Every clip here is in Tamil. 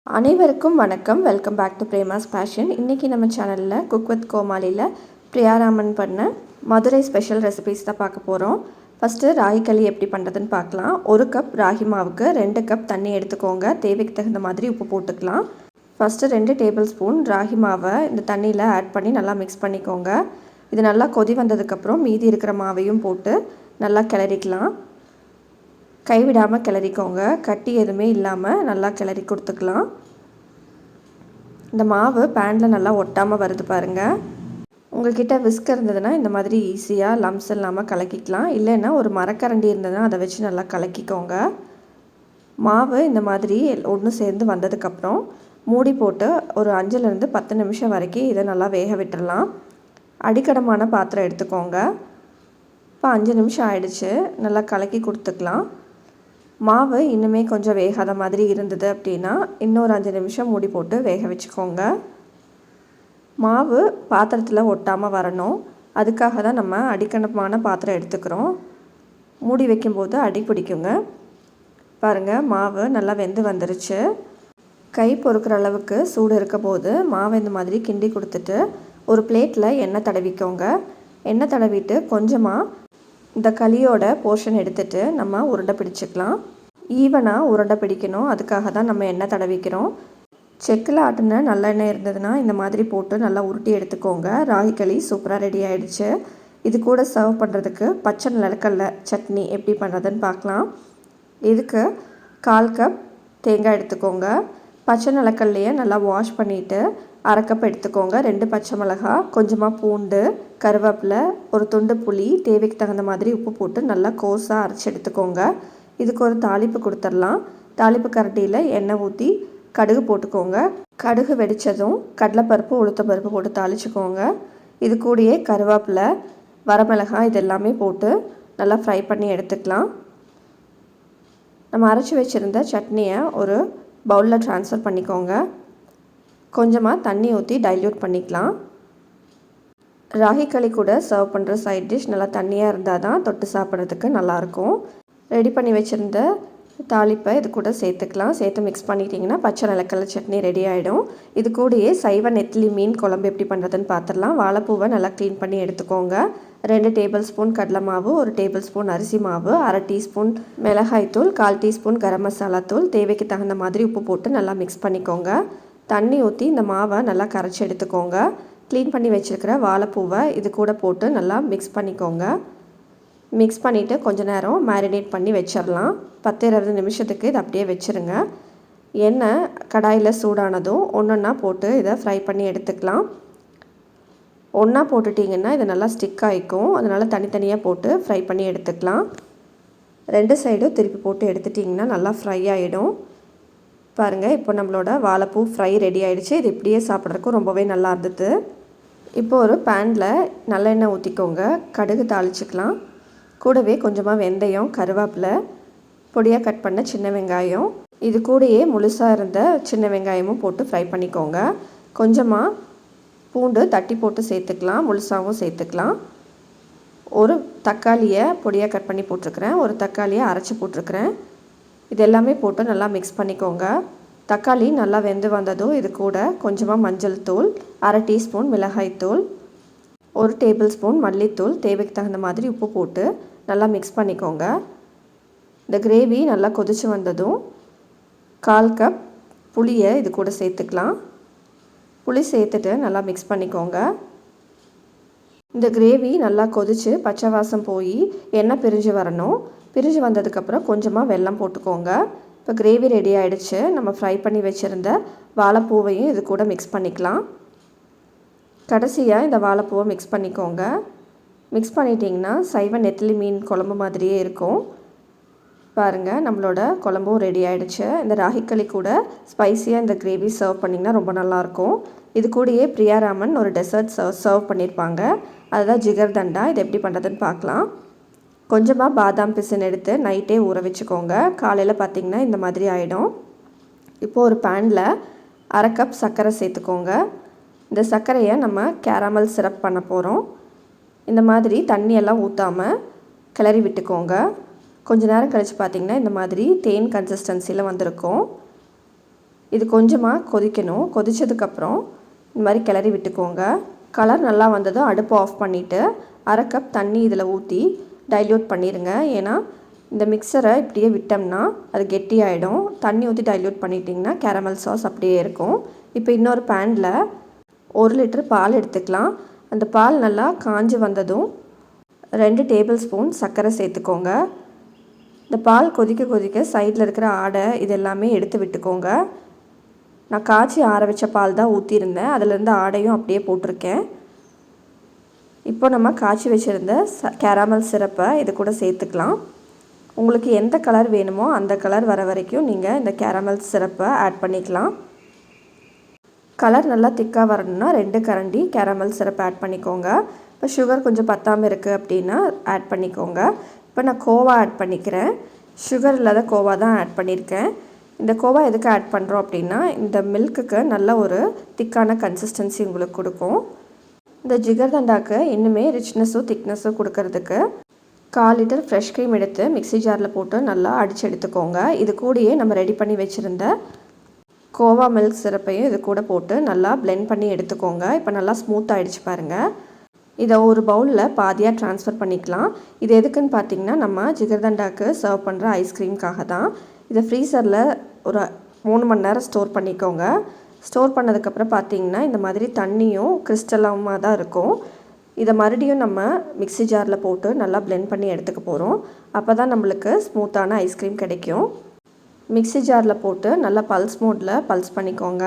அனைவருக்கும் வணக்கம். Welcome back to Prema's passion. இன்றைக்கி நம்ம சேனலில் குக் வித் கோமாளியில் பிரியாராமன் பண்ண மதுரை ஸ்பெஷல் ரெசிபீஸ் தான் பார்க்க போகிறோம். ஃபஸ்ட்டு ராகி களி எப்படி பண்ணுறதுன்னு பார்க்கலாம். 1 கப் ராகி மாவுக்கு 2 கப் தண்ணி எடுத்துக்கோங்க. தேவைக்கு தகுந்த மாதிரி உப்பு போட்டுக்கலாம். ஃபஸ்ட்டு 2 டேபிள் ஸ்பூன் ராகி மாவை இந்த தண்ணியில் ஆட் பண்ணி நல்லா மிக்ஸ் பண்ணிக்கோங்க. இது நல்லா கொதி வந்ததுக்கப்புறம் மீதி இருக்கிற மாவையும் போட்டு நல்லா கிளறிக்கலாம். கைவிடாமல் கிளறிக்கோங்க. கட்டி எதுவுமே இல்லாமல் நல்லா கிளறி கொடுத்துக்கலாம். இந்த மாவு பேனில் நல்லா ஒட்டாமல் வருது பாருங்கள். உங்கள்கிட்ட விஸ்க் இருந்ததுன்னா இந்த மாதிரி ஈஸியாக லம்ஸ் இல்லாமல் கலக்கிக்கலாம். இல்லைன்னா ஒரு மரக்கரண்டி இருந்ததுன்னா அதை வச்சு நல்லா கலக்கிக்கோங்க. மாவு இந்த மாதிரி ஒன்று சேர்ந்து வந்ததுக்கப்புறம் மூடி போட்டு ஒரு 5லேருந்து 10 நிமிஷம் வரைக்கும் இதை நல்லா வேக விட்டுடலாம். அடிக்கடமான பாத்திரம் எடுத்துக்கோங்க. இப்போ 5 நிமிஷம் ஆயிடுச்சு. நல்லா கலக்கி கொடுத்துக்கலாம். மாவு இன்னுமே கொஞ்சம் வேகாத மாதிரி இருந்தது அப்படின்னா இன்னொரு 5 நிமிஷம் மூடி போட்டு வேக வச்சுக்கோங்க. மாவு பாத்திரத்தில் ஒட்டாமல் வரணும். அதுக்காக தான் நம்ம அடிக்கணமான பாத்திரம் எடுத்துக்கிறோம். மூடி வைக்கும்போது அடி பிடிக்குங்க. பாருங்கள், மாவு நல்லா வெந்து வந்துருச்சு. கை பொறுக்கிற அளவுக்கு சூடு இருக்க போது மாவை இந்த மாதிரி கிண்டி கொடுத்துட்டு ஒரு பிளேட்டில் எண்ணெய் தடவிக்கோங்க. எண்ணெய் தடவிட்டு கொஞ்சமாக இந்த களியோட போர்ஷன் எடுத்துகிட்டு நம்ம உருண்டை பிடிச்சிக்கலாம். ஈவனாக உருண்டை பிடிக்கணும். அதுக்காக தான் நம்ம எண்ணெய் தடவிக்கிறோம். செக்கில் ஆட்டின நல்லெண்ணெய் இருந்ததுன்னா இந்த மாதிரி போட்டு நல்லா உருட்டி எடுத்துக்கோங்க. ராகி களி சூப்பராக ரெடி ஆகிடுச்சு. இது கூட சர்வ் பண்ணுறதுக்கு பச்சை நிலக்கடலை சட்னி எப்படி பண்ணுறதுன்னு பார்க்கலாம். இதுக்கு 1/4 கப் தேங்காய் எடுத்துக்கோங்க. பச்சை நிலக்கடலையை நல்லா வாஷ் பண்ணிவிட்டு 1/2 கப் எடுத்துக்கோங்க. 2 பச்சை மிளகாய், கொஞ்சமாக பூண்டு, கருவேப்பிலை, ஒரு துண்டு புளி, தேவைக்கு தகுந்த மாதிரி உப்பு போட்டு நல்லா கோஸாக அரைச்சி எடுத்துக்கோங்க. இதுக்கு ஒரு தாளிப்பு கொடுத்துடலாம். தாளிப்பு கரண்டியில் எண்ணெய் ஊற்றி கடுகு போட்டுக்கோங்க. கடுகு வெடித்ததும் கடலைப்பருப்பு, உளுத்தம்பருப்பு போட்டு தாளிச்சுக்கோங்க. இது கூடயே கருவேப்பிலை, வரமிளகாய் இது எல்லாமே போட்டு நல்லா ஃப்ரை பண்ணி எடுத்துக்கலாம். நம்ம அரைச்சி வச்சுருந்த சட்னியை ஒரு பவுலில் ட்ரான்ஸ்ஃபர் பண்ணிக்கோங்க. கொஞ்சமாக தண்ணி ஊற்றி டைல்யூட் பண்ணிக்கலாம். ராகி களி கூட சர்வ் பண்ணுற சைட் டிஷ் நல்லா தண்ணியாக இருந்தால் தான் தொட்டு சாப்பிட்றதுக்கு நல்லாயிருக்கும். ரெடி பண்ணி வச்சுருந்த தாளிப்பை இது கூட சேர்த்துக்கலாம். சேர்த்து மிக்ஸ் பண்ணிட்டிங்கன்னா பச்சை நிலக்கடலை சட்னி ரெடி ஆகிடும். இது கூடயே சைவ நெத்திலி மீன் குழம்பு எப்படி பண்ணுறதுன்னு பார்த்துடலாம். வாழைப்பூவை நல்லா க்ளீன் பண்ணி எடுத்துக்கோங்க. 2 டேபிள் ஸ்பூன் கடலை மாவு, 1 டேபிள் ஸ்பூன் அரிசி மாவு, 1/2 டீஸ்பூன் மிளகாய்த்தூள், 1/4 டீஸ்பூன் கரம் மசாலா தூள், தேவைக்கு தகுந்த மாதிரி உப்பு போட்டு நல்லா மிக்ஸ் பண்ணிக்கோங்க. தண்ணி ஊற்றி இந்த மாவை நல்லா கரைச்சி எடுத்துக்கோங்க. க்ளீன் பண்ணி வச்சுருக்கிற வாழைப்பூவை இது கூட போட்டு நல்லா மிக்ஸ் பண்ணிக்கோங்க. மிக்ஸ் பண்ணிவிட்டு கொஞ்ச நேரம் மேரினேட் பண்ணி வச்சிடலாம். 10-20 நிமிஷத்துக்கு இதை அப்படியே வச்சுருங்க. எண்ணெய் கடாயில் சூடானதும் ஒன்றா போட்டு இதை ஃப்ரை பண்ணி எடுத்துக்கலாம். ஒன்றா போட்டுட்டிங்கன்னா இது நல்லா ஸ்டிக் ஆகிக்கும். அதனால் தனித்தனியாக போட்டு ஃப்ரை பண்ணி எடுத்துக்கலாம். 2 சைடும் திருப்பி போட்டு எடுத்துட்டிங்கன்னா நல்லா ஃப்ரை ஆகிடும். பாருங்கள், இப்போ நம்மளோட வாழைப்பூ ஃப்ரை ரெடி ஆகிடுச்சு. இது இப்படியே சாப்பிட்றதுக்கும் ரொம்பவே நல்லா இருந்தது. இப்போ ஒரு பேனில் நல்லெண்ணெய் ஊற்றிக்கோங்க. கடுகு தாளிச்சிக்கலாம். கூடவே கொஞ்சமாக வெந்தயம், கருவேப்பிலை, பொடியாக கட் பண்ண சின்ன வெங்காயம், இது கூடயே முழுசாக இருந்த சின்ன வெங்காயமும் போட்டு ஃப்ரை பண்ணிக்கோங்க. கொஞ்சமாக பூண்டு தட்டி போட்டு சேர்த்துக்கலாம். முழுசாகவும் சேர்த்துக்கலாம். ஒரு தக்காளியை பொடியாக கட் பண்ணி போட்டிருக்கிறேன். ஒரு தக்காளியை அரைச்சி போட்டிருக்கிறேன். இது எல்லாமே போட்டு நல்லா மிக்ஸ் பண்ணிக்கோங்க. தக்காளி நல்லா வெந்து வந்ததும் இது கூட கொஞ்சமாக மஞ்சள் தூள், 1/2 டீஸ்பூன் மிளகாய்த்தூள், 1 டேபிள் ஸ்பூன் மல்லித்தூள், தேவைக்கு தகுந்த மாதிரி உப்பு போட்டு நல்லா மிக்ஸ் பண்ணிக்கோங்க. இந்த கிரேவி நல்லா கொதித்து வந்ததும் 1/4 கப் புளியை இது கூட சேர்த்துக்கலாம். புளி சேர்த்துட்டு நல்லா மிக்ஸ் பண்ணிக்கோங்க. இந்த கிரேவி நல்லா கொதித்து பச்சை வாசம் போய் எண்ணெய் பிரிஞ்சு வரணும். பிரிஞ்சு வந்ததுக்கப்புறம் கொஞ்சமாக வெல்லம் போட்டுக்கோங்க. இப்போ கிரேவி ரெடி ஆகிடுச்சு. நம்ம ஃப்ரை பண்ணி வச்சுருந்த வாழைப்பூவையும் இது கூட மிக்ஸ் பண்ணிக்கலாம். கடைசியாக இந்த வாழைப்பூவை மிக்ஸ் பண்ணிக்கோங்க. மிக்ஸ் பண்ணிட்டிங்கன்னா சைவ நெத்திலி மீன் குழம்பு மாதிரியே இருக்கும். பாருங்கள், நம்மளோட குழம்பும் ரெடி ஆகிடுச்சு. இந்த ராகி களி கூட ஸ்பைஸியாக இந்த கிரேவி சர்வ் பண்ணிங்கன்னா ரொம்ப நல்லாயிருக்கும். இது கூடயே பிரியாராமன் ஒரு டெசர்ட் சர்வ் பண்ணியிருப்பாங்க. அதுதான் ஜிகர்தண்டா. இது எப்படி பண்ணுறதுன்னு பார்க்கலாம். கொஞ்சமாக பாதாம் பிசின் எடுத்து நைட்டே ஊற வச்சுக்கோங்க. காலையில் பார்த்திங்கன்னா இந்த மாதிரி ஆகிடும். இப்போது ஒரு பேனில் 1/2 கப் சர்க்கரை சேர்த்துக்கோங்க. இந்த சர்க்கரையை நம்ம கேரமல் சிரப் பண்ண போகிறோம். இந்த மாதிரி தண்ணியெல்லாம் ஊற்றாமல் கிளறி விட்டுக்கோங்க. கொஞ்ச நேரம் கழித்து பார்த்திங்கன்னா இந்த மாதிரி தேன் கன்சிஸ்டன்சியில் வந்திருக்கும். இது கொஞ்சமாக கொதிக்கணும். கொதித்ததுக்கப்புறம் இந்த மாதிரி கிளறி விட்டுக்கோங்க. கலர் நல்லா வந்ததும் அடுப்பு ஆஃப் பண்ணிவிட்டு 1/2 கப் தண்ணி இதில் ஊற்றி டைல்யூட் பண்ணிடுங்க. ஏன்னா இந்த மிக்சரை இப்படியே விட்டோம்னா அது கெட்டியாயிடும். தண்ணி ஊற்றி டைல்யூட் பண்ணிட்டிங்கன்னா கேரமல் சாஸ் அப்படியே இருக்கும். இப்போ இன்னொரு பேனில் 1 லிட்டர் பால் எடுத்துக்கலாம். அந்த பால் நல்லா காஞ்சி வந்ததும் 2 டேபிள் ஸ்பூன் சர்க்கரை சேர்த்துக்கோங்க. இந்த பால் கொதிக்க கொதிக்க சைடில் இருக்கிற ஆடை இது எல்லாமே எடுத்து விட்டுக்கோங்க. நான் காய்ச்சி ஆற வச்ச பால் தான் ஊற்றிருந்தேன். அதிலேருந்து ஆடையும் அப்படியே போட்டிருக்கேன். இப்போ நம்ம காய்ச்சி வச்சுருந்த கேரமல் சிரப்பை இது கூட சேர்த்துக்கலாம். உங்களுக்கு எந்த கலர் வேணுமோ அந்த கலர் வர வரைக்கும் நீங்கள் இந்த கேரமல் சிரப்பை ஆட் பண்ணிக்கலாம். கலர் நல்லா திக்காக வரணும்னா 2 கரண்டி கேரமல் சிரப் ஆட் பண்ணிக்கோங்க. இப்போ சுகர் கொஞ்சம் பத்தாமல் இருக்குது அப்படின்னா ஆட் பண்ணிக்கோங்க. இப்போ நான் கோவா ஆட் பண்ணிக்கிறேன். சுகர் இல்லாத கோவா தான் ஆட் பண்ணியிருக்கேன். இந்த கோவா எதுக்கு ஆட் பண்ணுறோம் அப்படின்னா இந்த மில்க்குக்கு நல்ல ஒரு திக்கான கன்சிஸ்டன்சி உங்களுக்கு கொடுக்கும். இந்த ஜிகர்தண்டாக்கு இன்னுமே ரிச்னஸும் திக்னஸும் கொடுக்கறதுக்கு 1/4 லிட்டர் ஃப்ரெஷ் க்ரீம் எடுத்து மிக்ஸி ஜாரில் போட்டு நல்லா அடித்து எடுத்துக்கோங்க. இது கூடயே நம்ம ரெடி பண்ணி வச்சுருந்த கோவா மில்க் சிரப்பையும் இது கூட போட்டு நல்லா பிளெண்ட் பண்ணி எடுத்துக்கோங்க. இப்போ நல்லா ஸ்மூத் ஆகிடுச்சு பாருங்கள். இதை ஒரு பவுலில் பாதியாக ட்ரான்ஸ்ஃபர் பண்ணிக்கலாம். இது எதுக்குன்னு பார்த்தீங்கன்னா நம்ம ஜிகர்தண்டாக்கு சர்வ் பண்ணுற ஐஸ்கிரீம்காக தான். இதை ஃப்ரீசரில் ஒரு 3 மணி நேரம் ஸ்டோர் பண்ணிக்கோங்க. ஸ்டோர் பண்ணதுக்கப்புறம் பார்த்தீங்கன்னா இந்த மாதிரி தண்ணியும் கிறிஸ்டலமாக தான் இருக்கும். இதை மறுபடியும் நம்ம மிக்ஸி ஜாரில் போட்டு நல்லா பிளெண்ட் பண்ணி எடுத்துக்க போகிறோம். அப்போ தான் நம்மளுக்கு ஸ்மூத்தான ஐஸ்கிரீம் கிடைக்கும். மிக்ஸி ஜாரில் போட்டு நல்லா பல்ஸ் மோடில் பல்ஸ் பண்ணிக்கோங்க.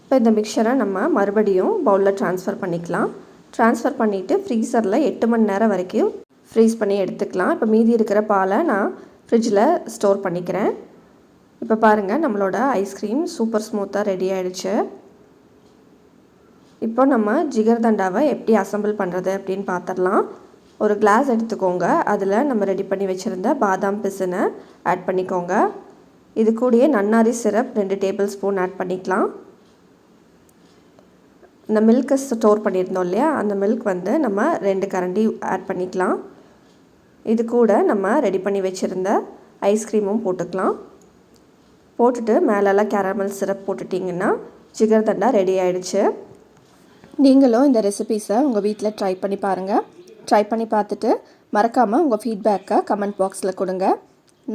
இப்போ இந்த மிக்சரை நம்ம மறுபடியும் பவுலில் ட்ரான்ஸ்ஃபர் பண்ணிக்கலாம். ட்ரான்ஸ்ஃபர் பண்ணிவிட்டு ஃப்ரீசரில் 8 மணி நேரம் வரைக்கும் ஃப்ரீஸ் பண்ணி எடுத்துக்கலாம். இப்போ மீதி இருக்கிற பாலை நான் ஃப்ரிட்ஜில் ஸ்டோர் பண்ணிக்கிறேன். இப்போ பாருங்கள் நம்மளோட ஐஸ்கிரீம் சூப்பர் ஸ்மூத்தாக ரெடி ஆகிடுச்சு. இப்போ நம்ம ஜிகர்தண்டாவை எப்படி அசம்பிள் பண்ணுறது அப்படின்னு பார்த்துடலாம். ஒரு கிளாஸ் எடுத்துக்கோங்க. அதில் நம்ம ரெடி பண்ணி வச்சுருந்த பாதாம் பிசினை ஆட் பண்ணிக்கோங்க. இது கூடயே நன்னாரி சிரப் 2 டேபிள் ஸ்பூன் ஆட் பண்ணிக்கலாம். இந்த மில்க்கை ஸ்டோர் பண்ணியிருந்தோம் இல்லையா, அந்த மில்க் வந்து நம்ம 2 கரண்டி ஆட் பண்ணிக்கலாம். இது கூட நம்ம ரெடி பண்ணி வச்சுருந்த ஐஸ்கிரீமும் போட்டுக்கலாம். போட்டுட்டு மேலெல்லாம் கேரமல் சிரப் போட்டுட்டிங்கன்னா ஜிகர்தண்டா ரெடி ஆகிடுச்சு. நீங்களும் இந்த ரெசிபீஸை உங்கள் வீட்டில் ட்ரை பண்ணி பாருங்கள். ட்ரை பண்ணி பார்த்துட்டு மறக்காமல் உங்கள் ஃபீட்பேக்கை கமெண்ட் பாக்ஸில் கொடுங்க.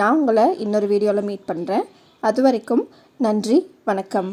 நான் உங்களை இன்னொரு வீடியோவில் மீட் பண்ணுறேன். அது வரைக்கும் நன்றி, வணக்கம்.